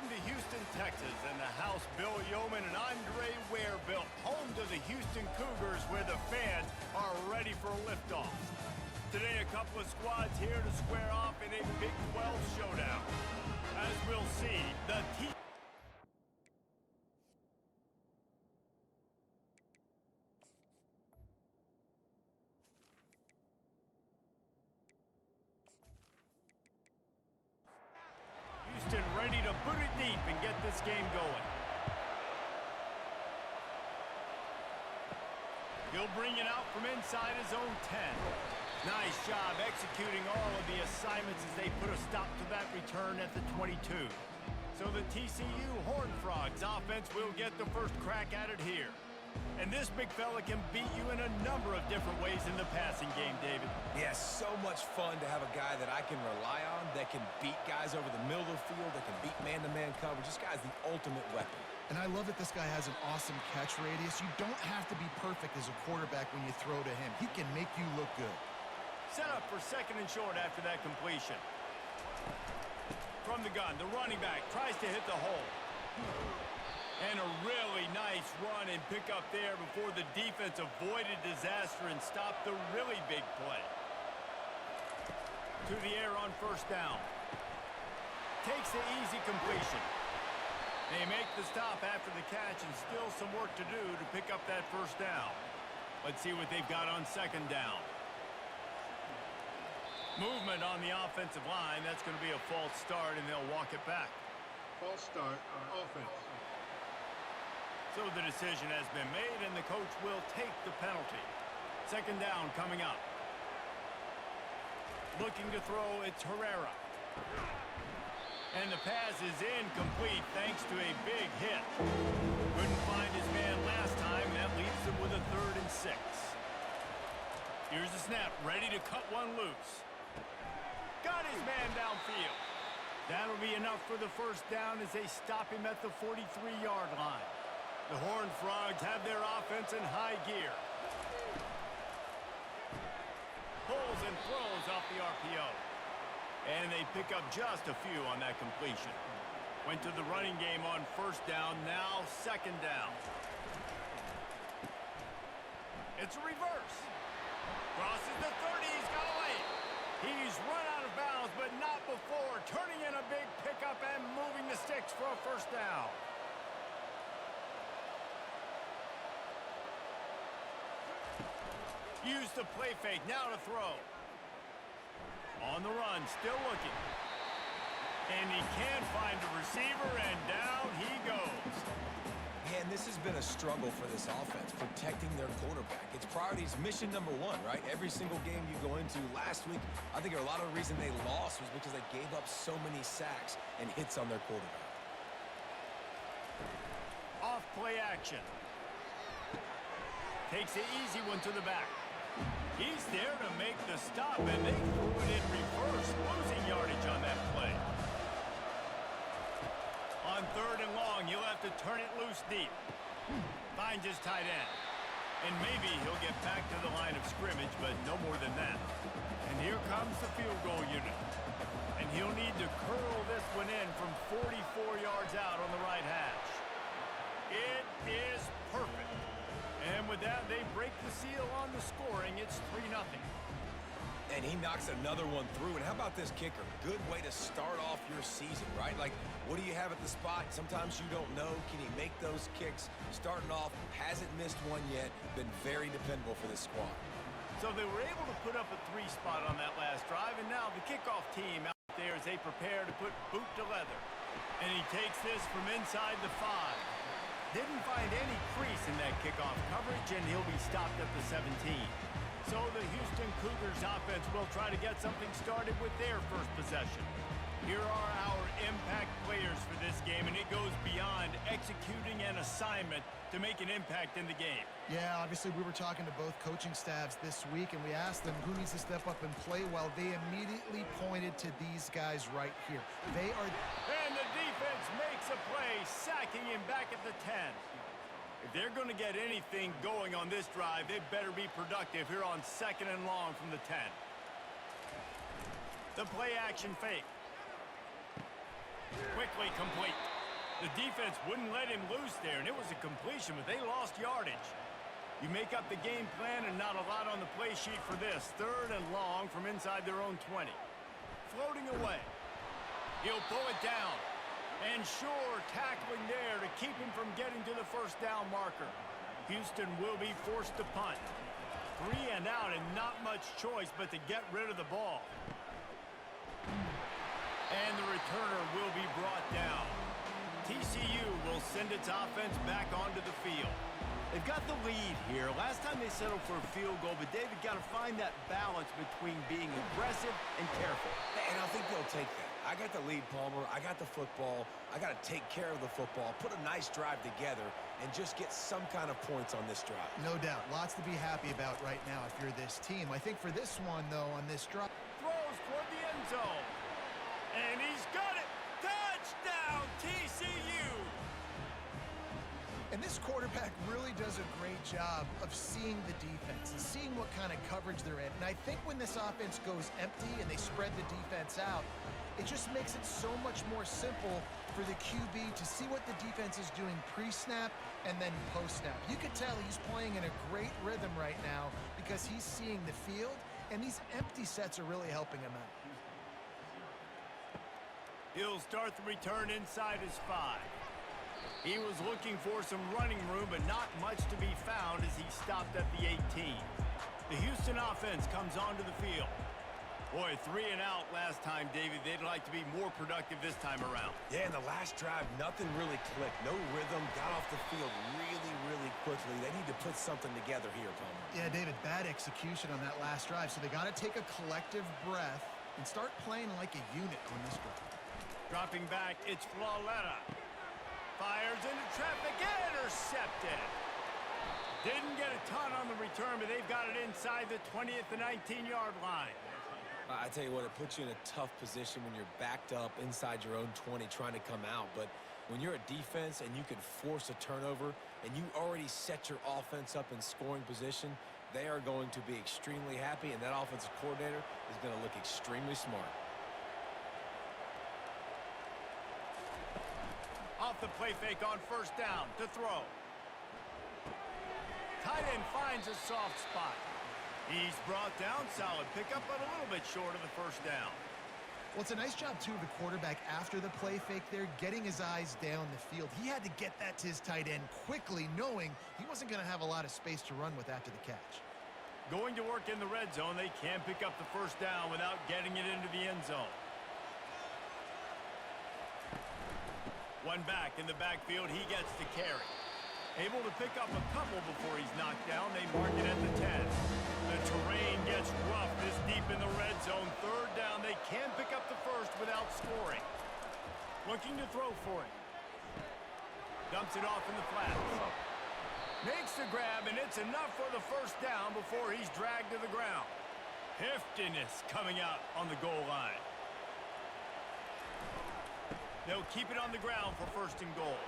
Welcome to Houston, Texas, and the house Bill Yeoman and Andre Ware built, home to the Houston Cougars, where the fans are ready for a liftoff. Today, a couple of squads here to square off in a Big 12 showdown. As we'll see, the Houston ready to put it deep and get this game going. He'll bring it out from inside his own 10. Nice job executing all of the assignments as they put a stop to that return at the 22. So the TCU Horned Frogs offense will get the first crack at it here. And this big fella can beat you in a number of different ways in the passing game, David. Yeah, so much fun to have a guy that I can rely on, that can beat guys over the middle of the field, that can beat man-to-man coverage. This guy's the ultimate weapon. And I love that this guy has an awesome catch radius. You don't have to be perfect as a quarterback when you throw to him. He can make you look good. Set up for second and short after that completion. From the gun, the running back tries to hit the hole. And a really nice run and pick up there before the defense avoided disaster and stopped the really big play. To the air on first down. Takes the easy completion. They make the stop after the catch and still some work to do to pick up that first down. Let's see what they've got on second down. Movement on the offensive line. That's going to be a false start, and they'll walk it back. False start on offense. So the decision has been made, and the coach will take the penalty. Second down coming up. Looking to throw, it's Herrera. And the pass is incomplete thanks to a big hit. Couldn't find his man last time. That leaves him with a 3rd and 6. Here's the snap, ready to cut one loose. Got his man downfield. That'll be enough for the first down as they stop him at the 43-yard line. The Horned Frogs have their offense in high gear. Pulls and throws off the RPO. And they pick up just a few on that completion. Went to the running game on first down, now second down. It's a reverse. Crosses the 30, he's got to lay it. He's run out of bounds, but not before. Turning in a big pickup and moving the sticks for a first down. Use the play fake, now to throw. On the run, still looking. And he can't find the receiver, and down he goes. Man, this has been a struggle for this offense, protecting their quarterback. It's priorities mission number one, right? Every single game you go into. Last week, I think a lot of the reason they lost was because they gave up so many sacks and hits on their quarterback. Off play action. Takes the easy one to the back. He's there to make the stop, and they threw it in reverse, losing yardage on that play. On 3rd and long, he'll have to turn it loose deep. Finds his tight end. And maybe he'll get back to the line of scrimmage, but no more than that. And here comes the field goal unit. And he'll need to curl this one in from 44 yards out on the right hash. It is perfect. And with that, they break the seal on the scoring. It's 3-0. And he knocks another one through. And how about this kicker? Good way to start off your season, right? Like, what do you have at the spot? Sometimes you don't know. Can he make those kicks? Starting off, hasn't missed one yet. Been very dependable for this squad. So they were able to put up a 3 spot on that last drive. And now the kickoff team out there as they prepare to put boot to leather. And he takes this from inside the 5. Didn't find any crease in that kickoff coverage, and he'll be stopped at the 17. So the Houston Cougars offense will try to get something started with their first possession. Here are our impact players for this game, and it goes beyond executing an assignment to make an impact in the game. Yeah, obviously we were talking to both coaching staffs this week, and we asked them who needs to step up and play well. They immediately pointed to these guys right here. They are... And the defense makes a play, sacking him back at the 10. If they're going to get anything going on this drive, they better be productive here on 2nd and long from the 10. The play action fake. Quickly complete. The defense wouldn't let him loose there, and it was a completion, but they lost yardage. You make up the game plan and not a lot on the play sheet for this. 3rd and long from inside their own 20. Floating away. He'll pull it down. And sure, tackling there to keep him from getting to the first down marker. Houston will be forced to punt. 3 and out and not much choice but to get rid of the ball. And the returner will be brought down. TCU will send its offense back onto the field. They've got the lead here. Last time they settled for a field goal, but David got to find that balance between being aggressive and careful. And I think they'll take that. I got the lead, Palmer. I got the football. I got to take care of the football, put a nice drive together, and just get some kind of points on this drive. No doubt. Lots to be happy about right now if you're this team. I think for this one, though, on this drive. Throws toward the end zone. And he's got it. Touchdown, TCU. And this quarterback really does a great job of seeing the defense and seeing what kind of coverage they're in. And I think when this offense goes empty and they spread the defense out, it just makes it so much more simple for the QB to see what the defense is doing pre-snap and then post-snap. You could tell he's playing in a great rhythm right now because he's seeing the field, and these empty sets are really helping him out. He'll start the return inside his 5. He was looking for some running room, but not much to be found as he stopped at the 18. The Houston offense comes onto the field. Boy, 3 and out last time, David. They'd like to be more productive this time around. Yeah, in the last drive, nothing really clicked. No rhythm, got off the field really, really quickly. They need to put something together here, Palmer. Yeah, David, bad execution on that last drive, so they got to take a collective breath and start playing like a unit on this drive. Dropping back, it's Flawletta. Fires into traffic, intercepted. Didn't get a ton on the return, but they've got it inside the 20th to 19-yard line. I tell you what, it puts you in a tough position when you're backed up inside your own 20 trying to come out. But when you're a defense and you can force a turnover and you already set your offense up in scoring position, they are going to be extremely happy, and that offensive coordinator is going to look extremely smart. Off the play fake on first down to throw. Tight end finds a soft spot. He's brought down, solid pickup, but a little bit short of the first down. Well, it's a nice job, too, of the quarterback after the play fake there, getting his eyes down the field. He had to get that to his tight end quickly, knowing he wasn't going to have a lot of space to run with after the catch. Going to work in the red zone, they can't pick up the first down without getting it into the end zone. One back in the backfield, he gets to carry. Able to pick up a couple before he's knocked down. They mark it at the 10. The terrain gets rough this deep in the red zone. 3rd down, they can pick up the first without scoring. Looking to throw for it. Dumps it off in the flats. Makes the grab, and it's enough for the first down before he's dragged to the ground. Heftiness coming out on the goal line. They'll keep it on the ground for 1st and goal.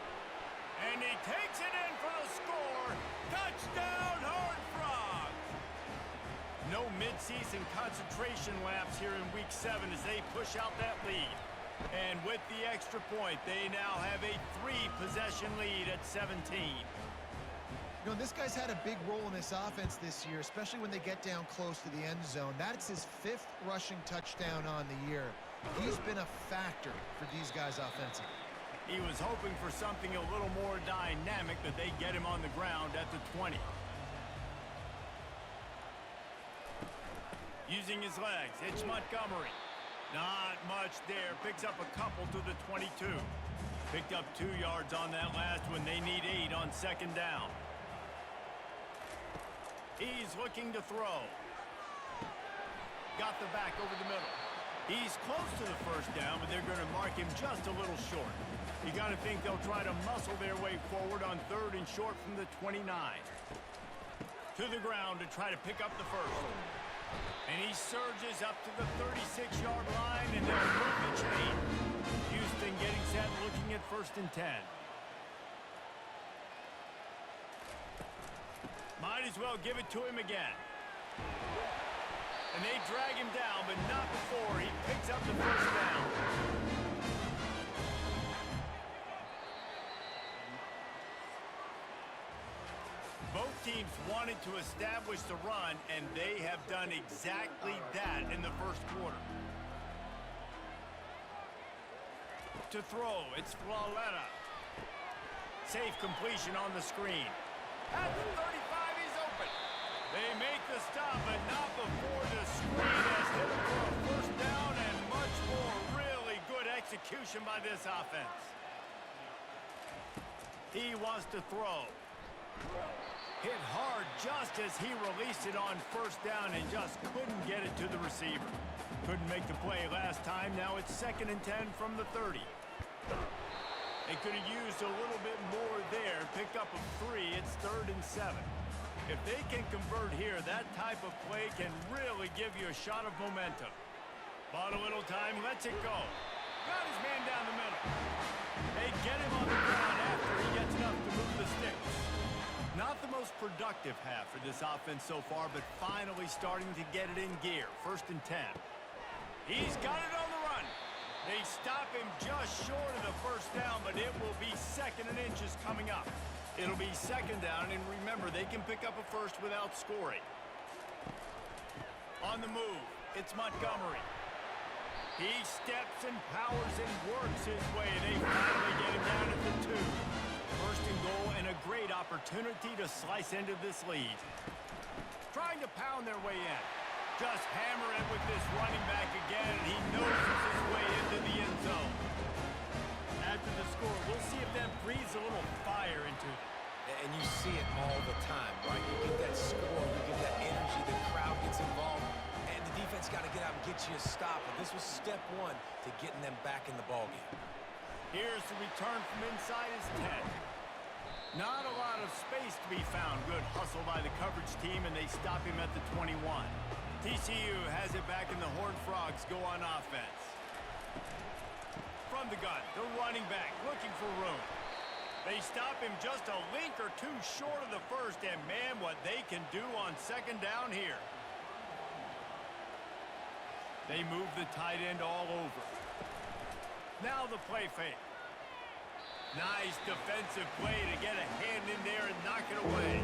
And he takes it in for the score. Touchdown, Horned Frogs! No midseason concentration laps here in Week 7 as they push out that lead. And with the extra point, they now have a 3-possession lead at 17. You know, this guy's had a big role in this offense this year, especially when they get down close to the end zone. That's his 5th rushing touchdown on the year. He's been a factor for these guys offensively. He was hoping for something a little more dynamic, but they get him on the ground at the 20. Using his legs, it's Montgomery. Not much there. Picks up a couple to the 22. Picked up 2 yards on that last one. They need 8 on 2nd down. He's looking to throw. Got the back over the middle. He's close to the first down, but they're going to mark him just a little short. You got to think they'll try to muscle their way forward on 3rd and short from the 29. To the ground to try to pick up the first. And he surges up to the 36-yard line, and they'll move the chain. Houston getting set, looking at 1st and 10. Might as well give it to him again. And they drag him down, but not before he picks up the first down. teams wanted to establish the run, and they have done exactly that in the first quarter. To throw, it's Flawletta. Safe completion on the screen. At the 35, he's open. They make the stop, but not before the screen has hit him for a first down, and much more really good execution by this offense. He wants to throw. Hit hard just as he released it on first down and just couldn't get it to the receiver. Couldn't make the play last time. Now it's 2nd and 10 from the 30. They could have used a little bit more there. Pick up a 3. It's 3rd and 7. If they can convert here, that type of play can really give you a shot of momentum. Bought a little time, lets it go. Got his man down the middle. They get him on the ground after he gets enough to move the sticks. Not the most productive half for this offense so far, but finally starting to get it in gear. 1st and 10. He's got it on the run. They stop him just short of the first down, but it will be 2nd and inches coming up. It'll be 2nd down, and remember, they can pick up a first without scoring. On the move, it's Montgomery. He steps and powers and works his way. They finally get him down at the 2. 1st and goal, and a great opportunity to slice into this lead. Trying to pound their way in. Just hammer it with this running back again, and he noses his way into the end zone. After the score, we'll see if that breathes a little fire into it. And you see it all the time, right? You get that score, you get that energy, the crowd gets involved, and the defense got to get out and get you a stop. But this was step 1 to getting them back in the ballgame. Here's the return from inside his 10. Not a lot of space to be found. Good hustle by the coverage team, and they stop him at the 21. TCU has it back, and the Horned Frogs go on offense. From the gun, the running back looking for room. They stop him just a link or 2 short of the first, and man, what they can do on 2nd down here. They move the tight end all over. Now the play fake. Nice defensive play to get a hand in there and knock it away.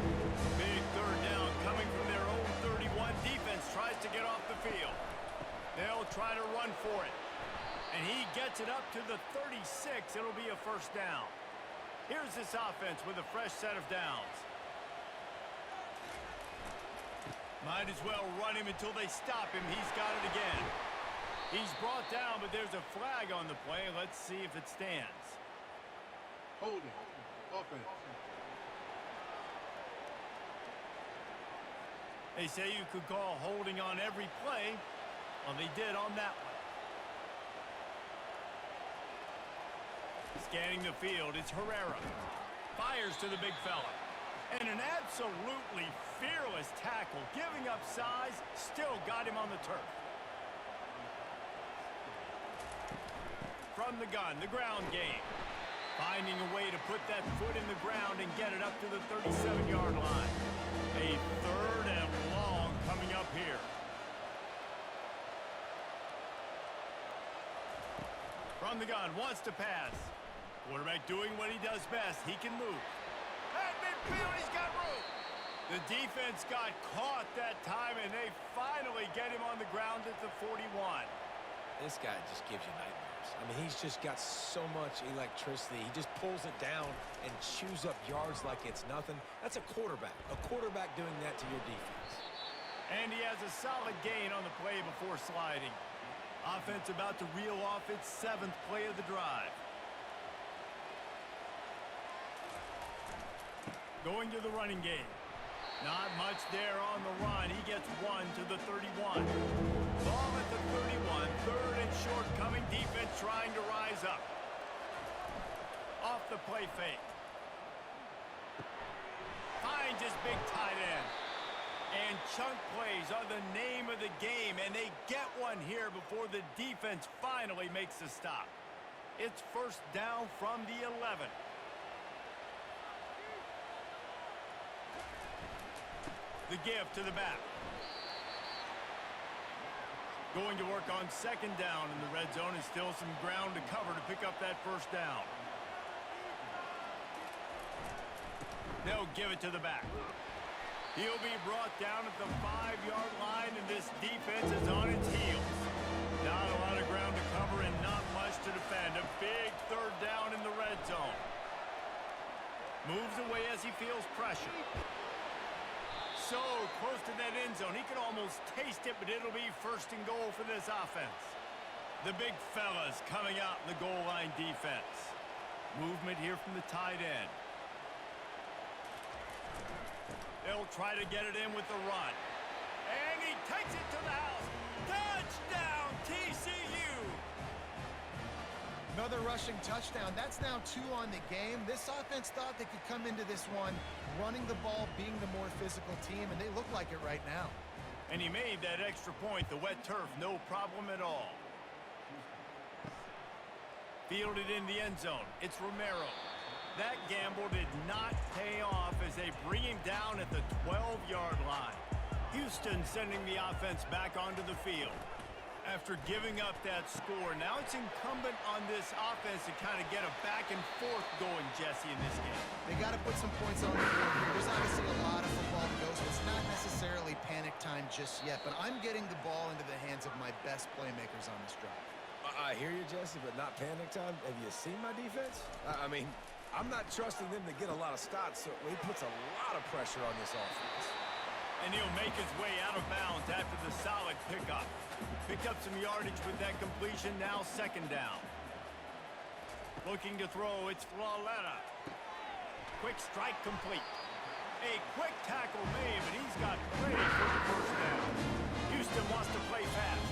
Big 3rd down coming from their own 31. Defense tries to get off the field. They'll try to run for it. And he gets it up to the 36. It'll be a first down. Here's this offense with a fresh set of downs. Might as well run him until they stop him. He's got it again. He's brought down, but there's a flag on the play. Let's see if it stands. Holding. Offense. They say you could call holding on every play. Well, they did on that one. Scanning the field, it's Herrera. Fires to the big fella. And an absolutely fearless tackle. Giving up size, still got him on the turf. From the gun, the ground game. Finding a way to put that foot in the ground and get it up to the 37-yard line. A 3rd and long coming up here. From the gun, wants to pass. Quarterback doing what he does best. He can move. At midfield, he's got room. The defense got caught that time, and they finally get him on the ground at the 41. This guy just gives you nightmares. I mean, he's just got so much electricity. He just pulls it down and chews up yards like it's nothing. That's a quarterback. A quarterback doing that to your defense. And he has a solid gain on the play before sliding. Offense about to reel off its 7th play of the drive. Going to the running game. Not much there on the run. He gets 1 to the 31. Ball at the 31. 3rd and short coming. Defense trying to rise up. Off the play fake. Finds his big tight end. And chunk plays are the name of the game, and they get one here before the defense finally makes the stop. It's 1st down from the 11. The give to the back. Going to work on 2nd down in the red zone, and still some ground to cover to pick up that 1st down. They'll give it to the back. He'll be brought down at the 5-yard line, and this defense is on its heels. Not a lot of ground to cover and not much to defend. A big third down in the red zone. Moves away as he feels pressure. So close to that end zone. He can almost taste it, but it'll be first and goal for this offense. The big fellas coming out in the goal line defense. Movement here from the tight end. They'll try to get it in with the run. And he takes it to the house. Touchdown, TCU! Another rushing touchdown. That's now 2 on the game. This offense thought they could come into this one running the ball, being the more physical team, and they look like it right now. And he made that extra point. The wet turf, no problem at all. Fielded in the end zone. It's Romero. That gamble did not pay off as they bring him down at the 12-yard line. Houston sending the offense back onto the field. After giving up that score, now it's incumbent on this offense to kind of get a back and forth going, Jesse, in this game. They got to put some points on the board here. There's obviously a lot of football to go, so it's not necessarily panic time just yet, but I'm getting the ball into the hands of my best playmakers on this drive. I hear you, Jesse, but not panic time. Have you seen my defense? I mean, I'm not trusting them to get a lot of stops, so he puts a lot of pressure on this offense. And he'll make his way out of bounds after the solid pickup. Picked up some yardage with that completion, now second down. Looking to throw, it's Flawletta. Quick strike complete. A quick tackle made, but he's got praise for the first down. Houston wants to play fast.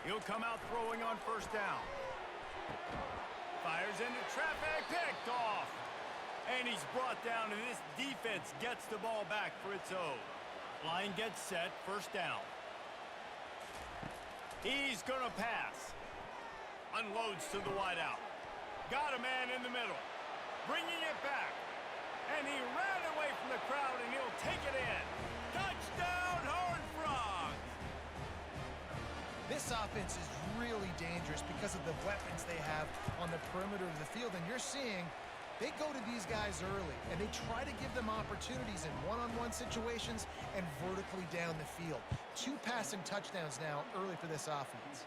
He'll come out throwing on first down. Fires into traffic, picked off. And he's brought down, and this defense gets the ball back for its own. Line gets set, first down. He's going to pass. Unloads to the wideout. Got a man in the middle. Bringing it back. And he ran away from the crowd, and he'll take it in. Touchdown, Horned Frogs! This offense is really dangerous because of the weapons they have on the perimeter of the field, and you're seeing they go to these guys early, and they try to give them opportunities in one-on-one situations and vertically down the field. 2 passing touchdowns now early for this offense.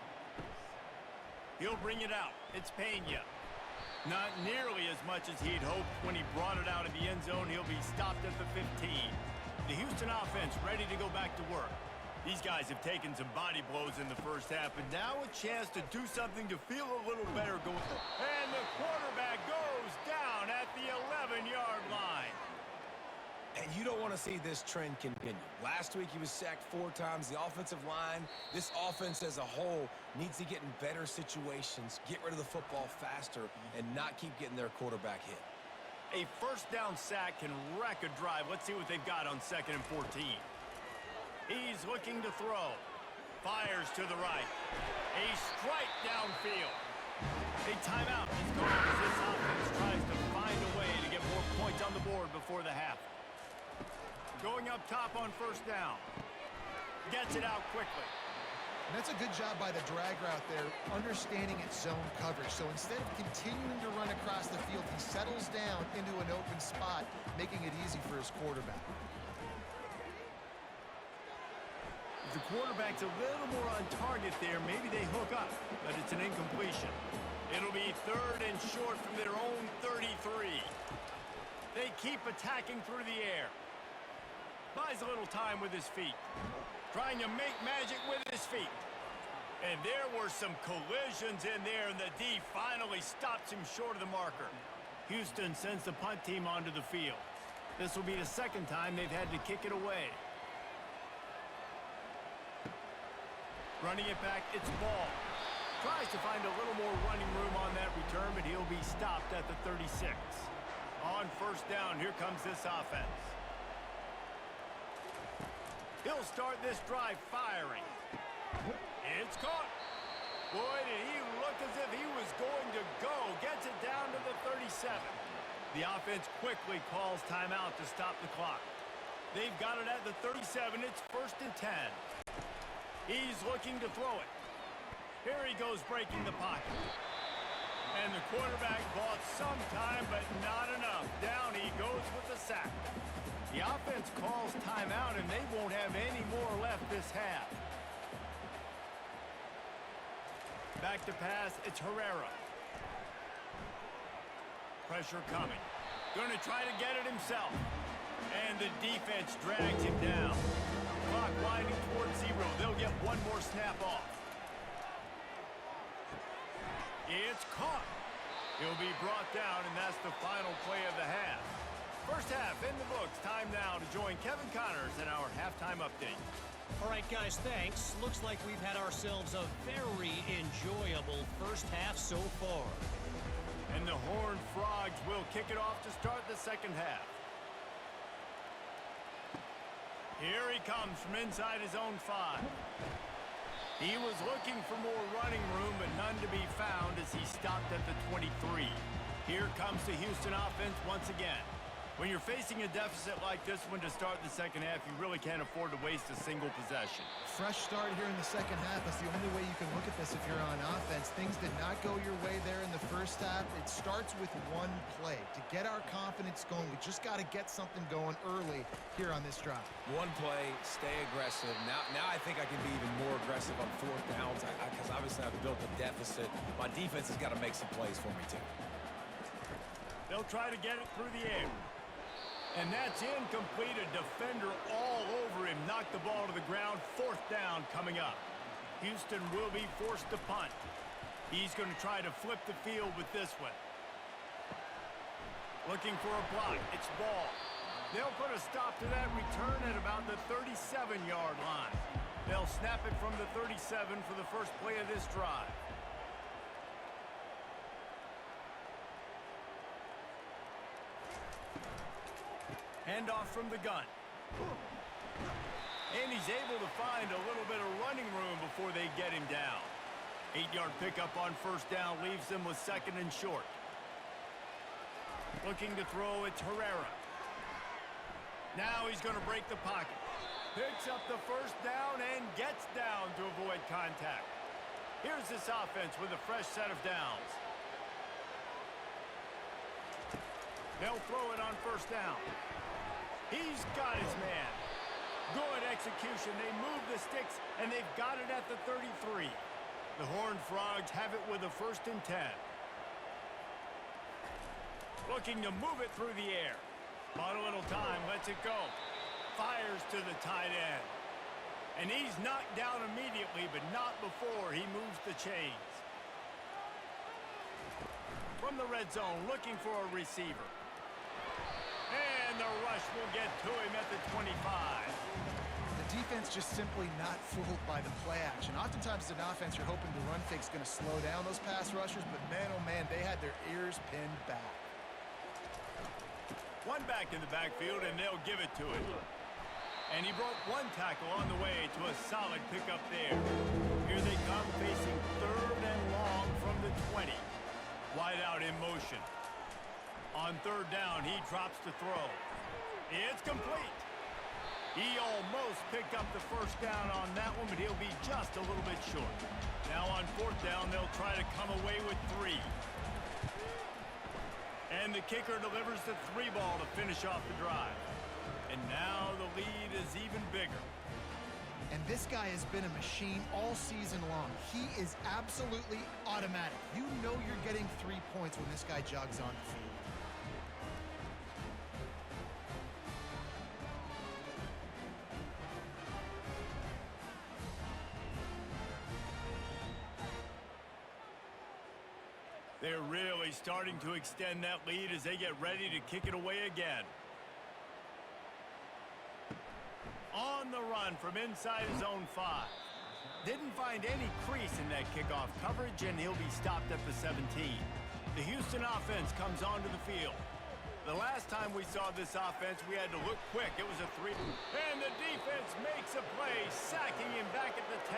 He'll bring it out. It's Pena. Not nearly as much as he'd hoped when he brought it out of the end zone. He'll be stopped at the 15. The Houston offense ready to go back to work. These guys have taken some body blows in the first half, but now a chance to do something to feel a little better going. And the quarterback goes down at the 11-yard line. And you don't want to see this trend continue. Last week, he was sacked 4 times. The offensive line, this offense as a whole, needs to get in better situations, get rid of the football faster, and not keep getting their quarterback hit. A first down sack can wreck a drive. Let's see what they've got on 2nd and 14. He's looking to throw. Fires to the right. A strike downfield. A timeout is gone as this offense tries to find a way to get more points on the board before the half. Going up top on first down. Gets it out quickly. And that's a good job by the drag route there, understanding its zone coverage. So instead of continuing to run across the field, he settles down into an open spot, making it easy for his quarterback. If the quarterback's a little more on target there, maybe they hook up, but it's an incompletion. It'll be 3rd and short from their own 33. They keep attacking through the air. Buys a little time with his feet. Trying to make magic with his feet. And there were some collisions in there, and the D finally stops him short of the marker. Houston sends the punt team onto the field. This will be the 2nd time they've had to kick it away. Running it back, it's Ball. Tries to find a little more running room on that return, but he'll be stopped at the 36. On first down, here comes this offense. He'll start this drive firing. It's caught. Boy, did he look as if he was going to go. Gets it down to the 37. The offense quickly calls timeout to stop the clock. They've got it at the 37. It's 1st and 10. He's looking to throw it. Here he goes breaking the pocket. And the quarterback bought some time, but not enough. Down he goes with the sack. The offense calls timeout, and they won't have any more left this half. Back to pass, it's Herrera. Pressure coming. Going to try to get it himself. And the defense drags him down. Clock winding towards 0. They'll get one more snap off. It's caught. He'll be brought down, and that's the final play of the half. First half in the books. Time now to join Kevin Connors in our halftime update. All right, guys, thanks. Looks like we've had ourselves a very enjoyable first half so far. And the Horned Frogs will kick it off to start the second half. Here he comes from inside his own 5. He was looking for more running room, but none to be found as he stopped at the 23. Here comes the Houston offense once again. When you're facing a deficit like this one to start the second half, you really can't afford to waste a single possession. Fresh start here in the second half. That's the only way you can look at this if you're on offense. Things did not go your way there in the first half. It starts with one play. To get our confidence going, we just got to get something going early here on this drive. One play, stay aggressive. Now I think I can be even more aggressive on fourth downs because obviously I've built a deficit. My defense has got to make some plays for me too. They'll try to get it through the air. And that's incomplete. A defender all over him. Knocked the ball to the ground. Fourth down coming up. Houston will be forced to punt. He's going to try to flip the field with this one. Looking for a block. It's ball. They'll put a stop to that return at about the 37-yard line. They'll snap it from the 37 for the first play of this drive. Handoff from the gun. And he's able to find a little bit of running room before they get him down. 8-yard pickup on first down leaves them with second and short. Looking to throw, it's Herrera. Now he's going to break the pocket. Picks up the first down and gets down to avoid contact. Here's this offense with a fresh set of downs. They'll throw it on first down. He's got his man. Good execution. They move the sticks, and they've got it at the 33. The Horned Frogs have it with a 1st and 10. Looking to move it through the air. Bought a little time, lets it go. Fires to the tight end. And he's knocked down immediately, but not before he moves the chains. From the red zone, looking for a receiver. And the rush will get to him at the 25. The defense just simply not fooled by the play action. Oftentimes, as an offense, you're hoping the run fake's going to slow down those pass rushers, but man, oh man, they had their ears pinned back. One back in the backfield, and they'll give it to him. And he broke one tackle on the way to a solid pickup there. Here they come, facing 3rd and long from the 20. Wide out in motion. On 3rd down, he drops to throw. It's complete. He almost picked up the first down on that one, but he'll be just a little bit short. Now on 4th down, they'll try to come away with 3. And the kicker delivers the 3 ball to finish off the drive. And now the lead is even bigger. And this guy has been a machine all season long. He is absolutely automatic. You know you're getting 3 points when this guy jogs on the field. They're really starting to extend that lead as they get ready to kick it away again. On the run from inside his own 5. Didn't find any crease in that kickoff coverage, and he'll be stopped at the 17. The Houston offense comes onto the field. The last time we saw this offense, we had to look quick. It was a 3. And the defense makes a play, sacking him back at the 10.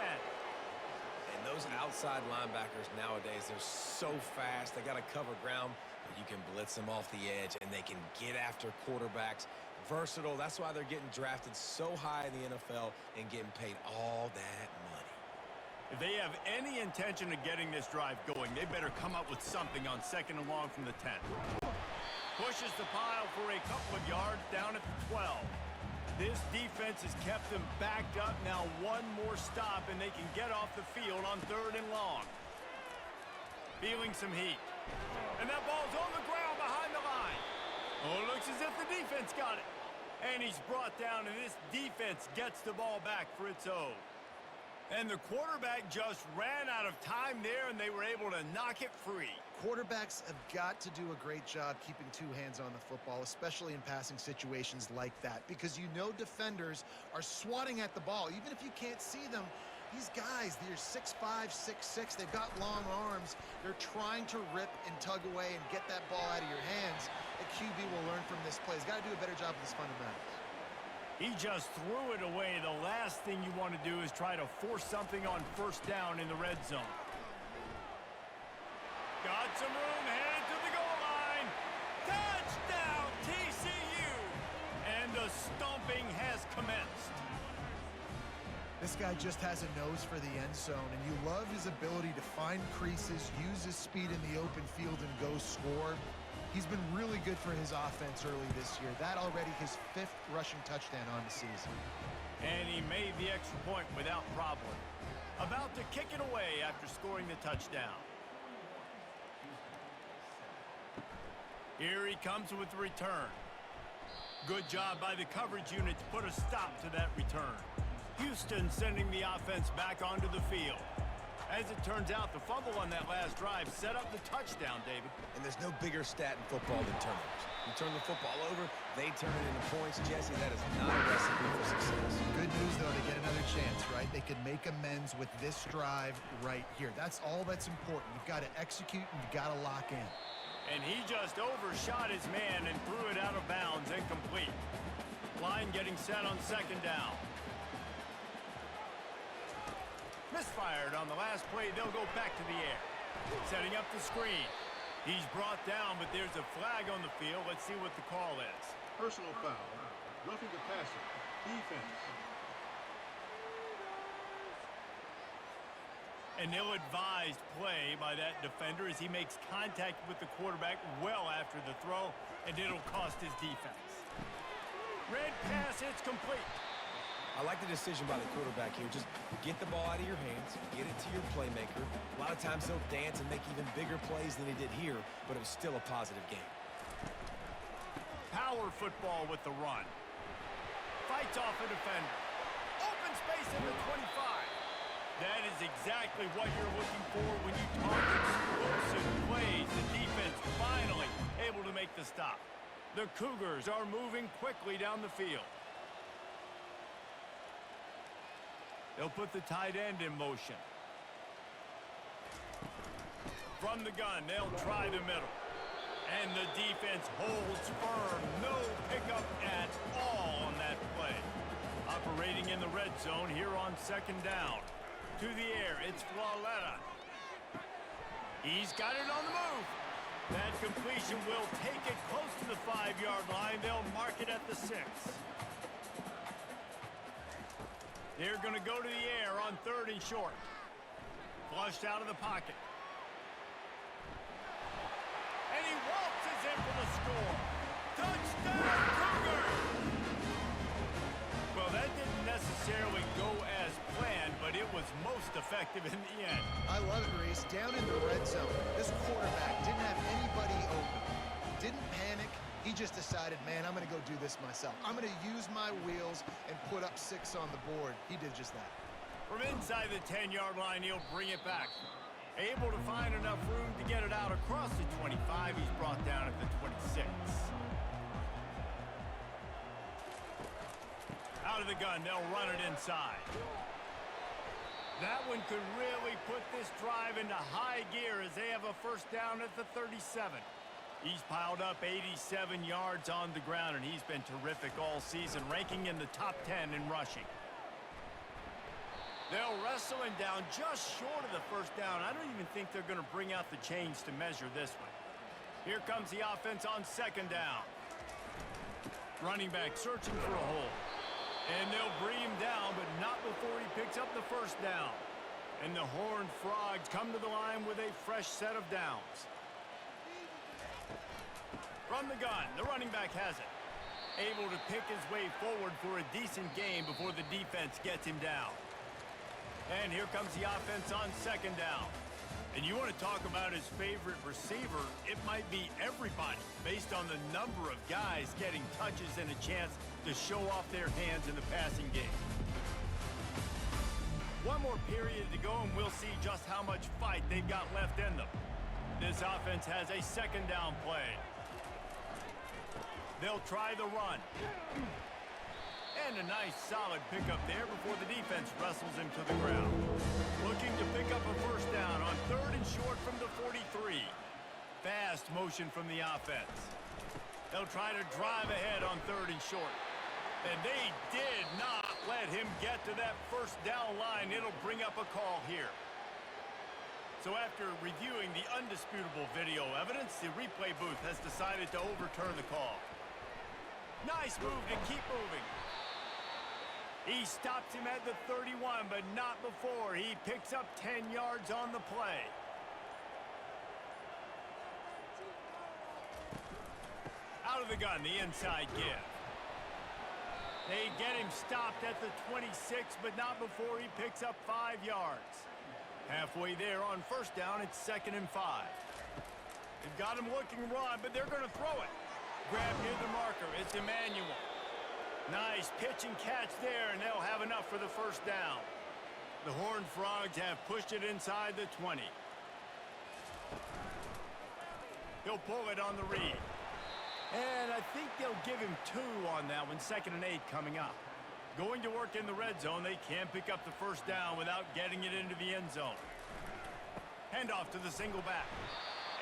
And those outside linebackers nowadays, they're so fast. They got to cover ground, but you can blitz them off the edge, and they can get after quarterbacks. Versatile. That's why they're getting drafted so high in the NFL and getting paid all that money. If they have any intention of getting this drive going, they better come up with something on 2nd and long from the 10. Pushes the pile for a couple of yards down at the 12. This defense has kept them backed up. Now one more stop, and they can get off the field on 3rd and long. Feeling some heat. And that ball's on the ground behind the line. Oh, it looks as if the defense got it. And he's brought down, and this defense gets the ball back for its own. And the quarterback just ran out of time there, and they were able to knock it free. Quarterbacks have got to do a great job keeping two hands on the football, especially in passing situations like that, because you know defenders are swatting at the ball. Even if you can't see them, these guys, they're 6'5", 6'6", they've got long arms. They're trying to rip and tug away and get that ball out of your hands. The QB will learn from this play. He's got to do a better job with his fundamentals. He just threw it away. The last thing you want to do is try to force something on 1st down in the red zone. Got some room, headed to the goal line. Touchdown, TCU! And the stomping has commenced. This guy just has a nose for the end zone, and you love his ability to find creases, use his speed in the open field, and go score. He's been really good for his offense early this year. That already his 5th rushing touchdown on the season. And he made the extra point without problem. About to kick it away after scoring the touchdown. Here he comes with the return. Good job by the coverage unit to put a stop to that return. Houston sending the offense back onto the field. As it turns out, the fumble on that last drive set up the touchdown, David. And there's no bigger stat in football than turnovers. You turn the football over, they turn it into points. Jesse, that is not a recipe for success. Good news, though, to get another chance, right? They could make amends with this drive right here. That's all that's important. You've got to execute, and you've got to lock in. And he just overshot his man and threw it out of bounds, incomplete. Line getting set on 2nd down. Misfired on the last play. They'll go back to the air. Setting up the screen. He's brought down, but there's a flag on the field. Let's see what the call is. Personal foul. Roughing the passer. Defense. An ill-advised play by that defender as he makes contact with the quarterback well after the throw, and it'll cost his defense. Red pass, it's complete. I like the decision by the quarterback here. Just get the ball out of your hands, get it to your playmaker. A lot of times they'll dance and make even bigger plays than he did here, but it was still a positive game. Power football with the run. Fights off a defender. Open space in the 25. That is exactly what you're looking for when you talk explosive plays. The defense finally able to make the stop. The Cougars are moving quickly down the field. They'll put the tight end in motion. From the gun, they'll try the middle. And the defense holds firm. No pickup at all on that play. Operating in the red zone here on 2nd down. To the air, it's Flaletta. He's got it on the move. That completion will take it close to the 5-yard line. They'll mark it at the 6. They're going to go to the air on 3rd and short. Flushed out of the pocket. And he waltzes in for the score. Touchdown, Cougars! Well, that didn't necessarily go as planned, but it was most effective in the end. I love it, Reese. Down in the red zone, this quarterback didn't have anybody open. Didn't panic. He just decided, man, I'm going to go do this myself. I'm going to use my wheels and put up 6 on the board. He did just that. From inside the 10-yard line, he'll bring it back. Able to find enough room to get it out across the 25. He's brought down at the 26. Out of the gun, they'll run it inside. That one could really put this drive into high gear as they have a 1st down at the 37. He's piled up 87 yards on the ground, and he's been terrific all season, ranking in the top 10 in rushing. They'll wrestle him down just short of the 1st down. I don't even think they're going to bring out the chains to measure this one. Here comes the offense on 2nd down. Running back searching for a hole. And they'll bring him down, but not before he picks up the 1st down. And the Horned Frogs come to the line with a fresh set of downs. From the gun, the running back has it. Able to pick his way forward for a decent gain before the defense gets him down. And here comes the offense on second down. And you want to talk about his favorite receiver, it might be everybody based on the number of guys getting touches and a chance to show off their hands in the passing game. One more period to go, and we'll see just how much fight they've got left in them. This offense has a second down play. They'll try the run. And a nice solid pickup there before the defense wrestles him to the ground. Looking to pick up a first down on 3rd and short from the 43. Fast motion from the offense. They'll try to drive ahead on 3rd and short. And they did not let him get to that first down line. It'll bring up a call here. So after reviewing the undisputable video evidence, the replay booth has decided to overturn the call. Nice move to keep moving. He stops him at the 31, but not before. He picks up 10 yards on the play. Out of the gun, the inside give. They get him stopped at the 26, but not before he picks up 5 yards. Halfway there on first down, it's 2nd and 5. They've got him looking run, but they're going to throw it. Grab near the marker, it's Emmanuel. Nice pitch and catch there, and they'll have enough for the first down. The Horned Frogs have pushed it inside the 20. He'll pull it on the read. And I think they'll give him 2 on that one, 2nd and 8 coming up. Going to work in the red zone, they can't pick up the first down without getting it into the end zone. Handoff to the single back.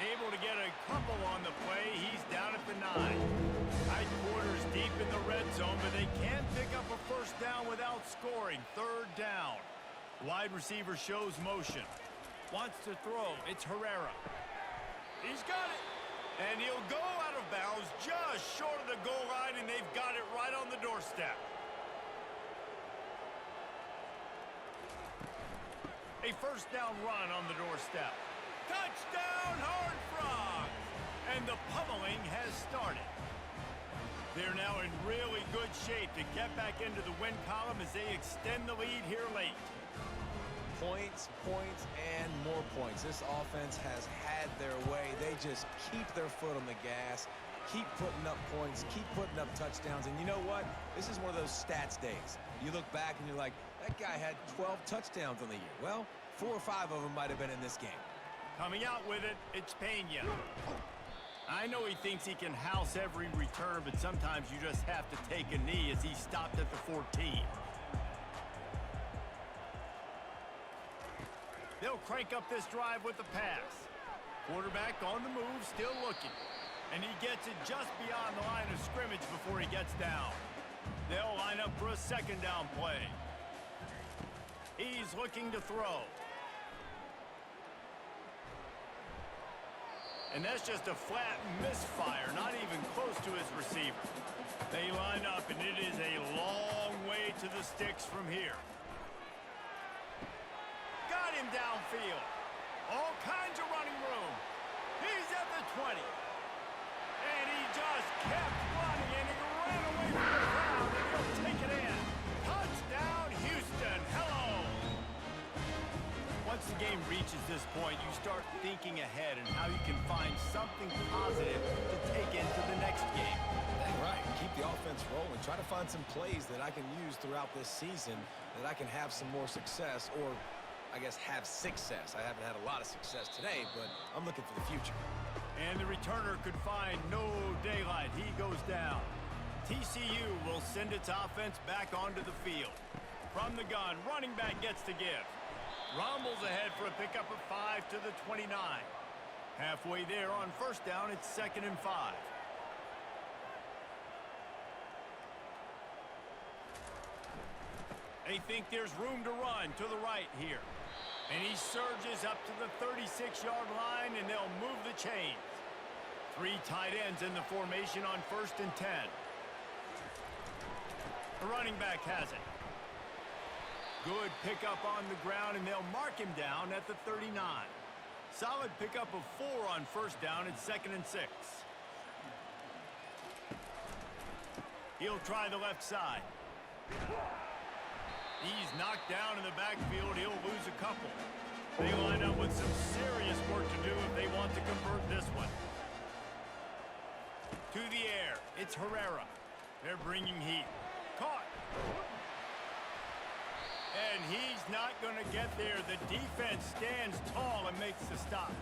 Able to get a couple on the play. He's down at the 9. Tight quarters deep in the red zone, but they can't pick up a first down without scoring. 3rd down. Wide receiver shows motion. Wants to throw. It's Herrera. He's got it. And he'll go out of bounds just short of the goal line, and they've got it right on the doorstep. A first down run on the doorstep. Touchdown, Horned Frogs! And the pummeling has started. They're now in really good shape to get back into the win column as they extend the lead here late. Points, points, and more points. This offense has had their way. They just keep their foot on the gas, keep putting up points, keep putting up touchdowns. And you know what? This is one of those stats days. You look back and you're like, that guy had 12 touchdowns on the year. Well, 4 or 5 of them might have been in this game. Coming out with it, it's Pena. I know he thinks he can house every return, but sometimes you just have to take a knee as he stopped at the 14. They'll crank up this drive with the pass. Quarterback on the move, still looking. And he gets it just beyond the line of scrimmage before he gets down. They'll line up for a second down play. He's looking to throw. And that's just a flat misfire, not even close to his receiver. They line up, and it is a long way to the sticks from here. Got him downfield. All kinds of running room. He's at the 20. And he just kept running, and he ran away from the crowd, and he'll take it in. Touchdown, Houston. Hello. Once the game reaches this point, you start thinking ahead and how you can find something positive to take into the next game. Right. Keep the offense rolling. Try to find some plays that I can use throughout this season that I can have some more success, or I guess have success. I haven't had a lot of success today, but I'm looking for the future. And the returner could find no daylight. He goes down. TCU will send its offense back onto the field. From the gun, running back gets to give. Rumbles ahead for a pickup of 5 to the 29. Halfway there on first down, it's 2nd and 5. They think there's room to run to the right here. And he surges up to the 36-yard line, and they'll move the chains. 3 tight ends in the formation on 1st and 10. The running back has it. Good pickup on the ground, and they'll mark him down at the 39. Solid pickup of 4 on first down. It's 2nd and 6. He'll try the left side. He's knocked down in the backfield. He'll lose a couple. They line up with some serious work to do if they want to convert this one. To the air. It's Herrera. They're bringing heat. Caught. And he's not going to get there. The defense stands tall and makes the stop.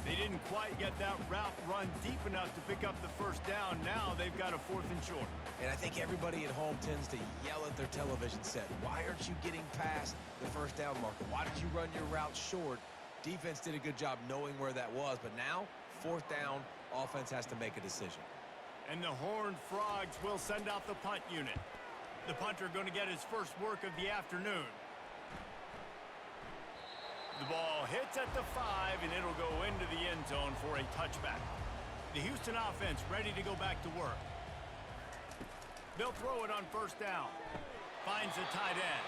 They didn't quite get that route run deep enough to pick up the first down. Now they've got a 4th and short. And I think everybody at home tends to yell at their television set. Why aren't you getting past the first down marker? Why did you run your route short? Defense did a good job knowing where that was, but now, 4th down, offense has to make a decision. And the Horned Frogs will send out the punt unit. The punter going to get his first work of the afternoon. The ball hits at the 5, and it'll go into the end zone for a touchback. The Houston offense ready to go back to work. They'll throw it on first down. Finds the tight end.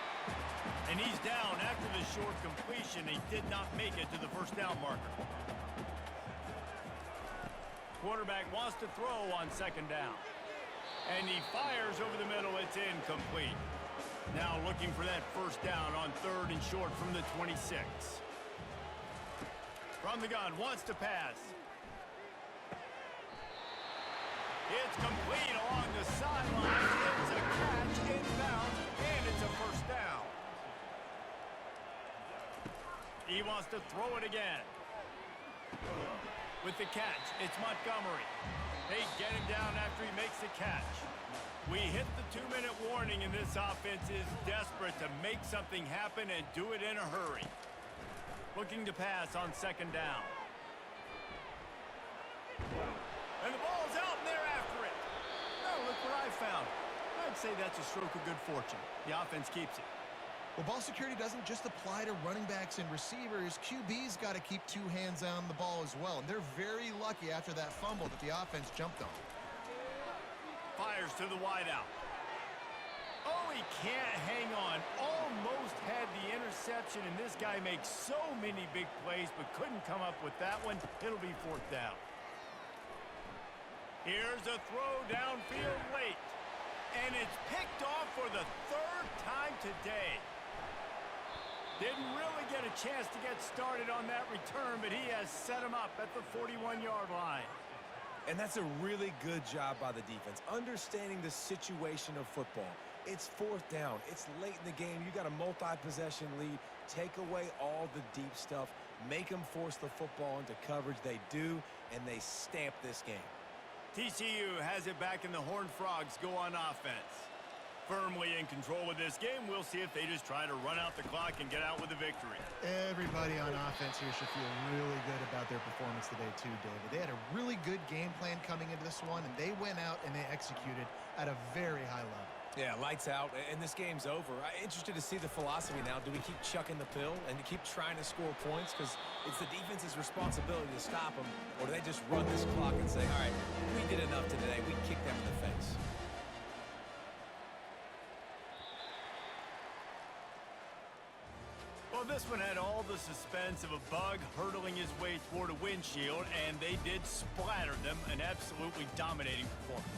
And he's down after the short completion. He did not make it to the first down marker. Quarterback wants to throw on 2nd down. And he fires over the middle. It's incomplete. Now looking for that first down on 3rd and short from the 26. From the gun, wants to pass. It's complete along the sideline. It's a catch inbounds, and it's a first down. He wants to throw it again. With the catch, it's Montgomery. They get him down after he makes the catch. We hit the 2-minute warning, and this offense is desperate to make something happen and do it in a hurry. Looking to pass on 2nd down. And the ball's out, and they're after it. Oh, look what I found. I'd say that's a stroke of good fortune. The offense keeps it. Well, ball security doesn't just apply to running backs and receivers. QB's got to keep 2 hands on the ball as well. And they're very lucky after that fumble that the offense jumped on. Fires to the wideout. Oh, he can't hang on. Almost had the interception, and this guy makes so many big plays but couldn't come up with that one. It'll be 4th down. Here's a throw downfield late. And it's picked off for the 3rd time today. Didn't really get a chance to get started on that return, but he has set him up at the 41-yard line. And that's a really good job by the defense, understanding the situation of football. It's 4th down. It's late in the game. You got a multi-possession lead. Take away all the deep stuff. Make them force the football into coverage. They do, and they stamp this game. TCU has it back, and the Horned Frogs go on offense. Firmly in control of this game. We'll see if they just try to run out the clock and get out with a victory. Everybody on offense here should feel really good about their performance today too, David. They had a really good game plan coming into this one, and they went out and they executed at a very high level. Yeah, lights out, and this game's over. I'm interested to see the philosophy now. Do we keep chucking the pill and keep trying to score points? Because it's the defense's responsibility to stop them. Or do they just run this clock and say, all right, we did enough today. We kick them in the face. Well, this one had all the suspense of a bug hurtling his way toward a windshield, and they did splatter them. An absolutely dominating performance.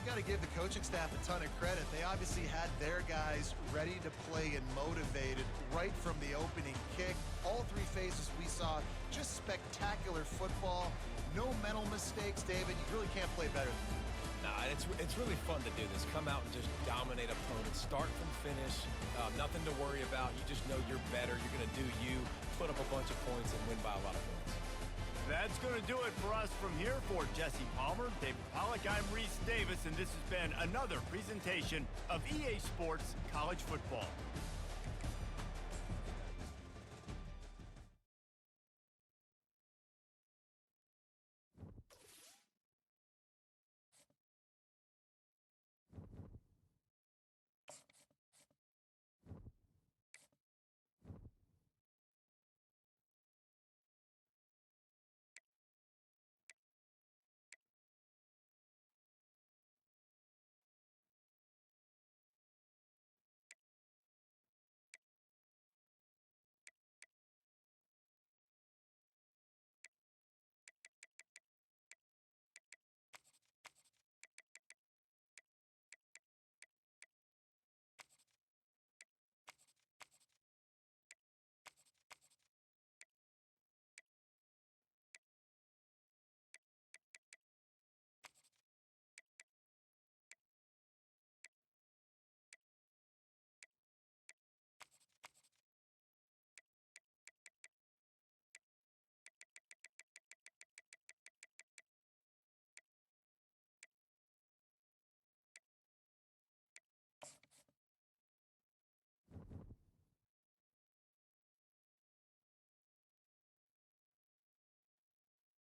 Got to give the coaching staff a ton of credit. They obviously had their guys ready to play and motivated right from the opening kick. All 3 phases we saw, just spectacular football. No mental mistakes, David. You really can't play better than that. Nah, it's really fun to do this. Come out and just dominate opponents. Start from finish. Nothing to worry about. You just know you're better. You're going to do you, put up a bunch of points, and win by a lot of points. That's going to do it for us from here. For Jesse Palmer, David Pollack, I'm Reese Davis, and this has been another presentation of EA Sports College Football.